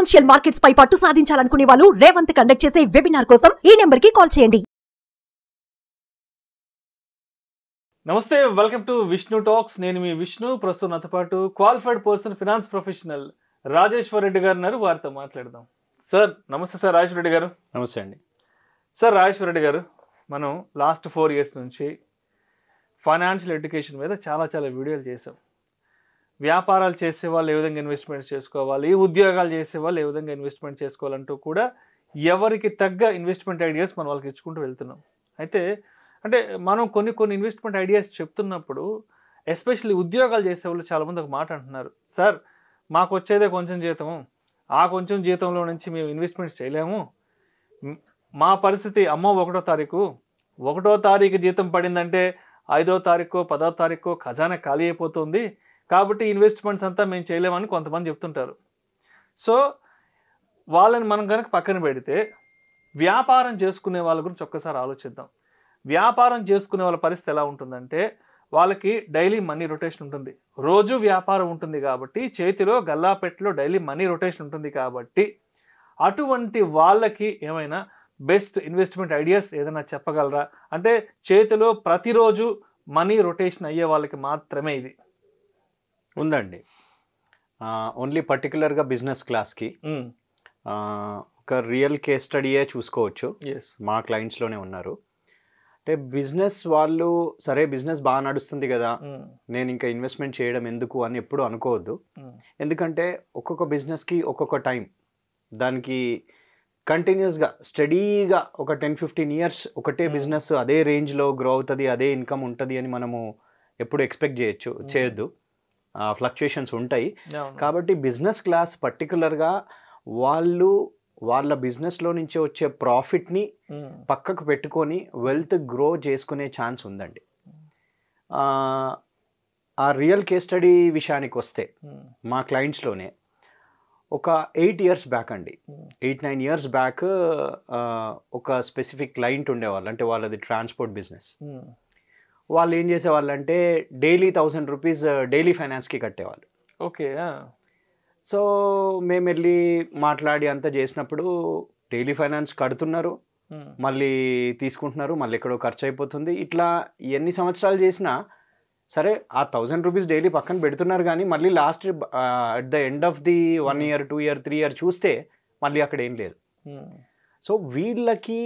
Financial markets పై పట్టు సాధించాలనుకునే వాళ్ళు Revanth conduct చేసే వెబినార్ కోసం ఈ నెంబర్ కి కాల్ చేయండి. నమస్తే, వెల్కమ్ టు విష్ణు టాక్స్. నేను మీ విష్ణు. ప్రస్తుతం నాతో పాటు qualified person, finance professional Rajeshwar Reddy గారు ఉన్నారు. వారితో మాట్లాడదాం. సార్ నమస్తే. సార్ రాజేశ్వర్ రెడ్డి గారు. నమస్తే అండి. సార్ రాజేశ్వర్ రెడ్డి గారు, మనం లాస్ట్ 4 years నుంచి ఫైనాన్షియల్ ఎడ్యుకేషన్ మీద చాలా వీడియోలు చేసాం. వ్యాపారాలు చేసే వాళ్ళు ఏ విధంగా ఇన్వెస్ట్మెంట్స్ చేసుకోవాలి, ఉద్యోగాలు చేసే వాళ్ళు ఏ విధంగా ఇన్వెస్ట్మెంట్ చేసుకోవాలంటూ కూడా ఎవరికి తగ్గ ఇన్వెస్ట్మెంట్ ఐడియాస్ మనం వాళ్ళకి ఇచ్చుకుంటూ వెళ్తున్నాం. అయితే అంటే మనం కొన్ని ఇన్వెస్ట్మెంట్ ఐడియాస్ చెప్తున్నప్పుడు ఎస్పెషల్లీ ఉద్యోగాలు చేసేవాళ్ళు చాలామంది ఒక మాట అంటున్నారు, సార్ మాకు వచ్చేదే కొంచెం జీతం, ఆ కొంచెం జీతంలో నుంచి మేము ఇన్వెస్ట్మెంట్స్ చేయలేము, మా పరిస్థితి అమ్మో 1వ తారీఖు జీతం పడిందంటే 5వ తారీఖు 10వ తారీఖు ఖజానా ఖాళీ అయిపోతుంది, కాబట్టి ఇన్వెస్ట్మెంట్స్ అంతా మేము చేయలేమని కొంతమంది చెప్తుంటారు. సో వాళ్ళని మనం కనుక పక్కన పెడితే వ్యాపారం చేసుకునే వాళ్ళ గురించి ఒక్కసారి ఆలోచిద్దాం. వ్యాపారం చేసుకునే వాళ్ళ పరిస్థితి ఎలా ఉంటుందంటే, వాళ్ళకి డైలీ మనీ రొటేషన్ ఉంటుంది, రోజు వ్యాపారం ఉంటుంది కాబట్టి, చేతిలో గల్లాపెట్టలో డైలీ మనీ రొటేషన్ ఉంటుంది కాబట్టి, అటువంటి వాళ్ళకి ఏమైనా బెస్ట్ ఇన్వెస్ట్మెంట్ ఐడియాస్ ఏదైనా చెప్పగలరా? అంటే చేతిలో ప్రతిరోజు మనీ రొటేషన్ అయ్యే వాళ్ళకి మాత్రమే ఇది ఉందండి. ఓన్లీ పర్టికులర్గా బిజినెస్ క్లాస్కి ఒక రియల్ కేస్ స్టడీయే చూసుకోవచ్చు. మా క్లయింట్స్లోనే ఉన్నారు. అంటే బిజినెస్ వాళ్ళు సరే బిజినెస్ బాగా నడుస్తుంది కదా, నేను ఇంకా ఇన్వెస్ట్మెంట్ చేయడం ఎందుకు అని ఎప్పుడు అనుకోవద్దు. ఎందుకంటే ఒక్కొక్క బిజినెస్కి ఒక్కొక్క టైం, దానికి కంటిన్యూస్గా స్టడీగా ఒక 10-15 years ఒకటే బిజినెస్ అదే రేంజ్లో గ్రో అవుతుంది, అదే ఇన్కమ్ ఉంటుంది అని మనము ఎప్పుడు ఎక్స్పెక్ట్ చేయొద్దు. ఫ్లక్చుయేషన్స్ ఉంటాయి. కాబట్టి బిజినెస్ క్లాస్ పర్టికులర్గా వాళ్ళ బిజినెస్లో నుంచి వచ్చే ప్రాఫిట్ని పక్కకు పెట్టుకొని వెల్త్ గ్రో చేసుకునే ఛాన్స్ ఉందండి. ఆ రియల్ కేస్ స్టడీ విషయానికి వస్తే మా క్లయింట్స్లోనే ఒక 8 years బ్యాక్ అండి, 8-9 years బ్యాక్ ఒక స్పెసిఫిక్ క్లయింట్ ఉండేవాళ్ళు. అంటే వాళ్ళది ట్రాన్స్పోర్ట్ బిజినెస్. వాళ్ళు ఏం చేసేవాళ్ళు అంటే డైలీ 1000 rupees డైలీ ఫైనాన్స్కి కట్టేవాళ్ళు. ఓకే. సో మేము వెళ్ళి మాట్లాడి అంతా చేసినప్పుడు డైలీ ఫైనాన్స్ కడుతున్నారు, మళ్ళీ తీసుకుంటున్నారు, మళ్ళీ ఎక్కడో ఖర్చు అయిపోతుంది. ఇట్లా ఎన్ని సంవత్సరాలు చేసినా సరే ఆ 1000 rupees డైలీ పక్కన పెడుతున్నారు, కానీ మళ్ళీ last at the end of the 1 year 2 year 3 year చూస్తే మళ్ళీ అక్కడ ఏం లేదు. సో వీళ్ళకి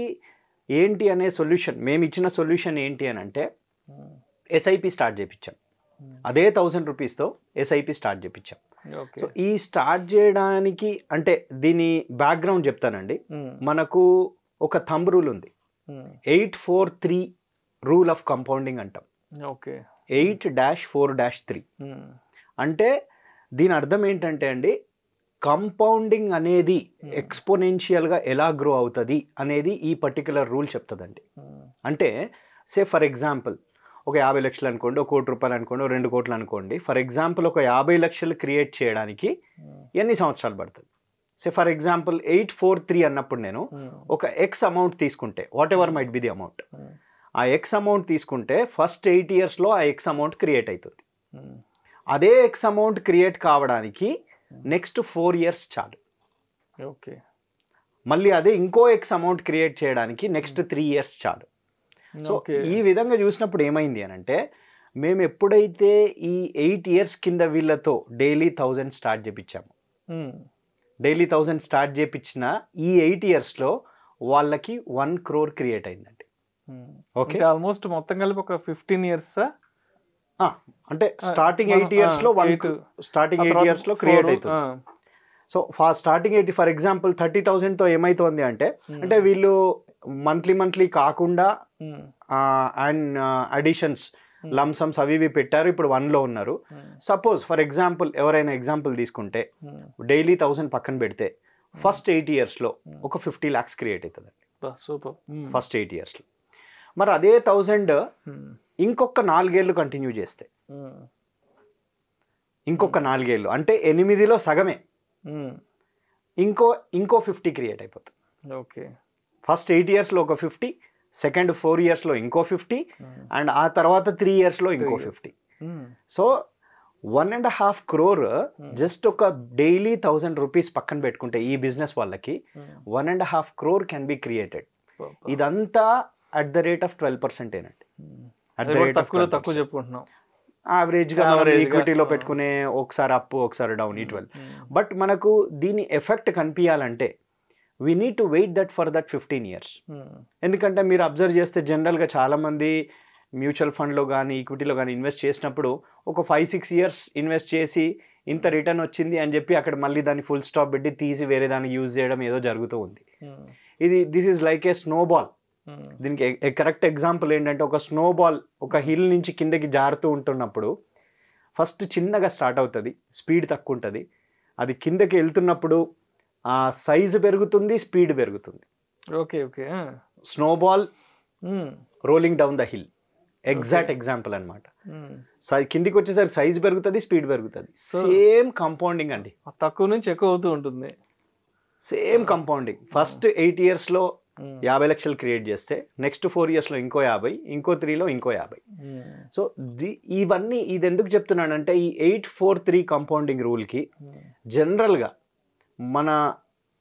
ఏంటి అనే సొల్యూషన్, మేము ఇచ్చిన సొల్యూషన్ ఏంటి అని అంటే ఎస్ఐపి స్టార్ట్ చేయించాం. అదే 1000 rupeesతో ఎస్ఐపి స్టార్ట్ చేయించాం. సో ఈ స్టార్ట్ చేయడానికి అంటే దీని బ్యాక్గ్రౌండ్ చెప్తానండి. మనకు ఒక థంబ్ రూల్ ఉంది, 8-4-3 రూల్ ఆఫ్ కంపౌండింగ్ అంటాం. ఓకే. 8-4-3 అంటే దీని అర్థం ఏంటంటే అండి, కంపౌండింగ్ అనేది ఎక్స్పోనెన్షియల్గా ఎలా గ్రో అవుతుంది అనేది ఈ పర్టికులర్ రూల్ చెప్తుందండి. అంటే సే ఫర్ ఎగ్జాంపుల్ ఒక 50 లక్షలు అనుకోండి, ఒక 1 కోటి రూపాయలు అనుకోండి, 2 కోట్లు అనుకోండి. ఫర్ ఎగ్జాంపుల్ ఒక 50 లక్షలు క్రియేట్ చేయడానికి ఎన్ని సంవత్సరాలు పడుతుంది? సే ఫర్ ఎగ్జాంపుల్ 8-4-3 అన్నప్పుడు నేను ఒక ఎక్స్ అమౌంట్ తీసుకుంటే, what ever might be the amount, ఆ ఎక్స్ అమౌంట్ తీసుకుంటే ఫస్ట్ 8 yearsలో ఆ ఎక్స్ అమౌంట్ క్రియేట్ అవుతుంది. అదే ఎక్స్ అమౌంట్ క్రియేట్ కావడానికి నెక్స్ట్ 4 years చాలు. ఓకే. మళ్ళీ అదే ఇంకో ఎక్స్ అమౌంట్ క్రియేట్ చేయడానికి నెక్స్ట్ 3 years చాలు. సో ఈ విధంగా చూసినప్పుడు ఏమైంది అని అంటే, మేము ఎప్పుడైతే ఈ 8 years కింద వీళ్ళతో డైలీ 1000 స్టార్ట్ చేయించాము, డైలీ 1000 స్టార్ట్ చేయించిన ఈ 8 yearsలో వాళ్ళకి 1 crore క్రియేట్ అయిందండి. ఓకే. ఆల్మోస్ట్ మొత్తం కలిపి ఒక 15 years. అంటే స్టార్టింగ్ 8 yearsలో స్టార్టింగ్ 8 yearsలో క్రియేట్ అవుతుంది. సో స్టార్టింగ్ 8 ఫర్ ఎగ్జాంపుల్ 30,000తో ఏమవుతుంది అంటే, అంటే వీళ్ళు మంత్లీ కాకుండా అండ్ అడిషన్స్ లంసమ్స్ అవి ఇవి పెట్టారు, ఇప్పుడు 1లో ఉన్నారు. సపోజ్ ఫర్ ఎగ్జాంపుల్ ఎవరైనా ఎగ్జాంపుల్ తీసుకుంటే డైలీ 1000 పక్కన పెడితే ఫస్ట్ 8 yearsలో ఒక 50 lakhs క్రియేట్ అవుతుంది. సూపర్. ఫస్ట్ 8 yearsలో. మరి అదే 1000 ఇంకొక 4 ఏళ్ళు కంటిన్యూ చేస్తే, ఇంకొక 4 ఏళ్ళు అంటే 8లో సగమే, ఇంకో 50 క్రియేట్ అయిపోతుంది. ఓకే. ఫస్ట్ 8 yearsలో ఒక 50, సెకండ్ 4 yearsలో ఇంకో 50, అండ్ ఆ తర్వాత 3 yearsలో ఇంకో 50. సో 1.5 crore జస్ట్ ఒక డైలీ 1000 రూపీస్ పక్కన పెట్టుకుంటే ఈ బిజినెస్ వాళ్ళకి 1.5 crore కెన్ బి క్రియేటెడ్. ఇదంతా అట్ ద రేట్ ఆఫ్ 12% ఏనండి. తక్కువ చెప్పుకుంటున్నాం. యావరేజ్గా ఈక్విటీలో పెట్టుకునే ఒకసారి అప్ ఒకసారి డౌన్ ఈ 12. బట్ మనకు దీని ఎఫెక్ట్ కనిపించాలంటే we need to wait that for that 15 years. ఎందుకంటే మీరు అబ్జర్వ్ చేస్తే జనరల్గా చాలామంది మ్యూచువల్ ఫండ్లో కానీ ఈక్విటీలో కానీ ఇన్వెస్ట్ చేసినప్పుడు ఒక 5-6 years ఇన్వెస్ట్ చేసి ఇంత రిటర్న్ వచ్చింది అని చెప్పి అక్కడ మళ్ళీ దాన్ని ఫుల్ స్టాప్ పెట్టి తీసి వేరే దానికి యూజ్ చేయడం ఏదో జరుగుతూ ఉంది. This is like A snowball. దీనికి కరెక్ట్ ఎగ్జాంపుల్ ఏంటంటే ఒక స్నోబాల్ ఒక హిల్ నుంచి కిందకి జారుతూ ఉంటున్నప్పుడు ఫస్ట్ చిన్నగా స్టార్ట్ అవుతుంది, స్పీడ్ తక్కువ ఉంటుంది. అది కిందకి వెళ్తున్నప్పుడు ఆ సైజు పెరుగుతుంది, స్పీడ్ పెరుగుతుంది. Okay okay. Snowball rolling down the hill exact example అనమాట. కిందికి వచ్చేసరికి సైజు పెరుగుతుంది, స్పీడ్ పెరుగుతుంది. సేమ్ కంపౌండింగ్ అండి, తక్కువ నుంచి ఎక్కువ అవుతూ ఉంటుంది. Same compounding. ఫస్ట్ 8 yearsలో 50 లక్షలు క్రియేట్ చేస్తే నెక్స్ట్ 4 yearsలో ఇంకో 50, ఇంకో 3లో ఇంకో 50. సో ఇవన్నీ ఇది ఎందుకు చెప్తున్నానంటే ఈ 8-4-3 కంపౌండింగ్ రూల్కి జనరల్గా మన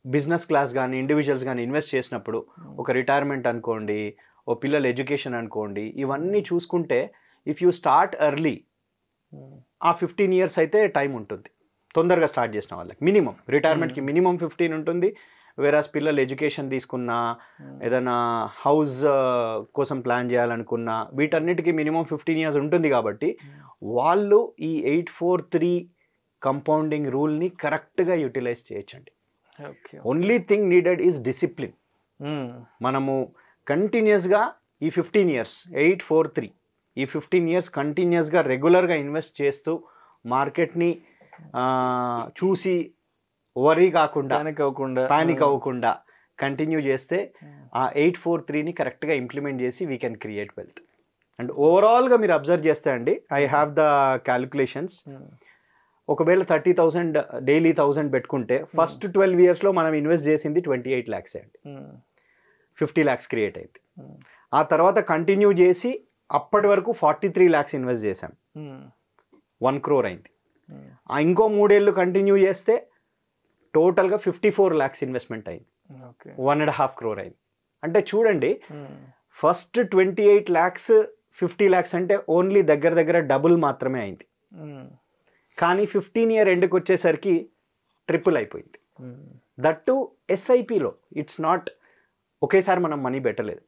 బిజినెస్ క్లాస్ కానీ ఇండివిజువల్స్ కానీ ఇన్వెస్ట్ చేసినప్పుడు ఒక రిటైర్మెంట్ అనుకోండి, ఓ పిల్లల ఎడ్యుకేషన్ అనుకోండి, ఇవన్నీ చూసుకుంటే ఇఫ్ యూ స్టార్ట్ ఎర్లీ ఆ 15 years అయితే టైం ఉంటుంది. తొందరగా స్టార్ట్ చేసిన వాళ్ళకి మినిమం రిటైర్మెంట్కి మినిమం 15 ఉంటుంది. వేరాస్ పిల్లలు ఎడ్యుకేషన్ తీసుకున్నా, ఏదైనా హౌస్ కోసం ప్లాన్ చేయాలనుకున్నా, వీటన్నిటికీ మినిమం 15 years ఉంటుంది. కాబట్టి వాళ్ళు ఈ 8-4-3 కంపౌండింగ్ రూల్ని కరెక్ట్గా యూటిలైజ్ చేయొచ్చండి. Only thing needed is discipline. మనము కంటిన్యూస్గా ఈ 15 years 8-4-3 ఈ 15 years కంటిన్యూస్గా రెగ్యులర్గా ఇన్వెస్ట్ చేస్తూ మార్కెట్ని చూసి వరీ కాకుండా పానిక్ అవ్వకుండా కంటిన్యూ చేస్తే ఆ 8-4-3ని కరెక్ట్గా ఇంప్లిమెంట్ చేసి we can create wealth. And ఓవరాల్గా మీరు అబ్జర్వ్ చేస్తే అండి, ఐ హ్యావ్ ద క్యాలిక్యులేషన్స్. ఒకవేళ 30,000 డైలీ 1000 పెట్టుకుంటే ఫస్ట్ 12 yearsలో మనం ఇన్వెస్ట్ చేసింది 28 lakhs అండి. 50 lakhs క్రియేట్ అయింది. ఆ తర్వాత కంటిన్యూ చేసి అప్పటి వరకు 43 lakhs ఇన్వెస్ట్ చేశాం, 1 crore అయింది. ఇంకో 3 ఏళ్ళు కంటిన్యూ చేస్తే టోటల్గా 54 lakhs ఇన్వెస్ట్మెంట్ అయింది, 1.5 crore అయింది. అంటే చూడండి, ఫస్ట్ 28 lakhs 50 lakhs అంటే ఓన్లీ దగ్గర డబుల్ మాత్రమే అయింది. కానీ 15 year ఎండ్కి వచ్చేసరికి ట్రిపుల్ అయిపోయింది. దట్ టు ఎస్ఐపిలో. ఇట్స్ నాట్ ఒకేసారి మనం మనీ పెట్టలేదు.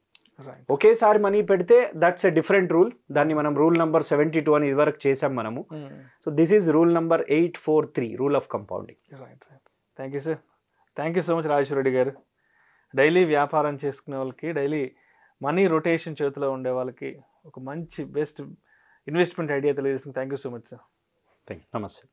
ఒకేసారి మనీ పెడితే దట్స్ ఎ డిఫరెంట్ రూల్. దాన్ని మనం రూల్ నెంబర్ 72 అని ఇదివరకు చేసాం మనము. So this is rule number 8-4-3 rule of compounding. Thank you sir. Thank you so much Rajeshwara Reddy గారు. డైలీ వ్యాపారం చేసుకునే వాళ్ళకి, డైలీ మనీ రొటేషన్ చేతిలో ఉండే వాళ్ళకి ఒక మంచి బెస్ట్ ఇన్వెస్ట్మెంట్ ఐడియా తెలియజేస్తుంది. Thank you so much sir. Thank you. నమస్తే.